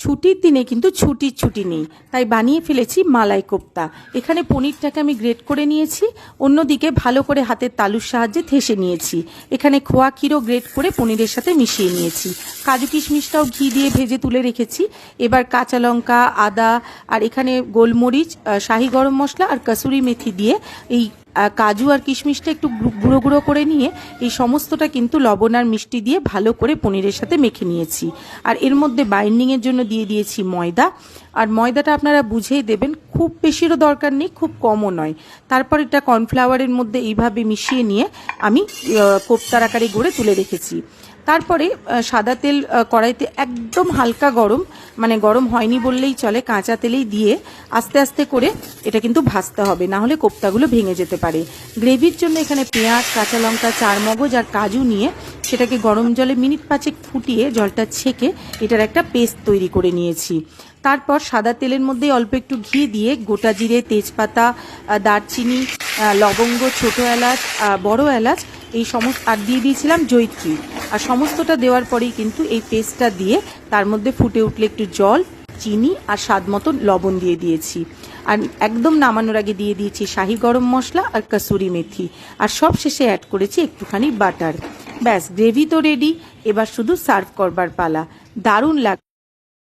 ছুটির দিনে কিন্তু ছুটি নেই, তাই বানিয়ে ফেলেছি মালাই কোপ্তা। এখানে পনিরটাকে আমি গ্রেট করে নিয়েছি, অন্যদিকে ভালো করে হাতের তালুর সাহায্যে ঠেসে নিয়েছি। এখানে খোয়া ক্ষীরও গ্রেট করে পনিরের সাথে মিশিয়ে নিয়েছি। কাজু কিশমিশটাও ঘি দিয়ে ভেজে তুলে রেখেছি। এবার কাঁচা লঙ্কা, আদা আর এখানে গোলমরিচ, শাহি গরম মশলা আর কসুরি মেথি দিয়ে এই কাজু আর কিশমিশটা একটু গুঁড়ো গুঁড়ো করে নিয়ে এই সমস্তটা কিন্তু লবণ আর মিষ্টি দিয়ে ভালো করে পনিরের সাথে মেখে নিয়েছি। আর এর মধ্যে বাইন্ডিংয়ের জন্য দিয়ে দিয়েছি ময়দা। আর ময়দাটা আপনারা বুঝেই দেবেন, খুব বেশিরও দরকার নেই, খুব কমও নয়। তারপর এটা কর্নফ্লাওয়ারের মধ্যে এইভাবে মিশিয়ে নিয়ে আমি কোপ্তার আকারে গড়ে তুলে রেখেছি। তারপরে সাদা তেল কড়াইতে একদম হালকা গরম, মানে গরম হয়নি বললেই চলে, কাঁচা তেলেই দিয়ে আস্তে আস্তে করে এটা কিন্তু ভাজতে হবে, না হলে কোপ্তাগুলো ভেঙে যেতে পারে। গ্রেভির জন্য এখানে পেঁয়াজ, কাঁচা লঙ্কা, চারমগজ আর কাজু নিয়ে সেটাকে গরম জলে মিনিট 5 ফুটিয়ে জলটা ছেঁকে এটার একটা পেস্ট তৈরি করে নিয়েছি। তারপর সাদা তেলের মধ্যে অল্প একটু ঘি দিয়ে গোটা জিরে, তেজপাতা, দারচিনি, লবঙ্গ, ছোট এলাচ, বড় এলাচ এই সমস্ত আর দিয়ে দিয়েছিলাম জয়িত্রী। আর সমস্তটা দেওয়ার পরেই কিন্তু এই পেস্টটা দিয়ে তার মধ্যে ফুটে উঠলে একটু জল, চিনি আর স্বাদ মতো লবণ দিয়ে দিয়েছি। আর একদম নামানোর আগে দিয়ে দিয়েছি শাহি গরম মশলা আর কসুরি মেথি। আর সব শেষে অ্যাড করেছি একটুখানি বাটার। ব্যাস, গ্রেভি তো রেডি, এবার শুধু সার্ভ করবার পালা। দারুণ লাগে।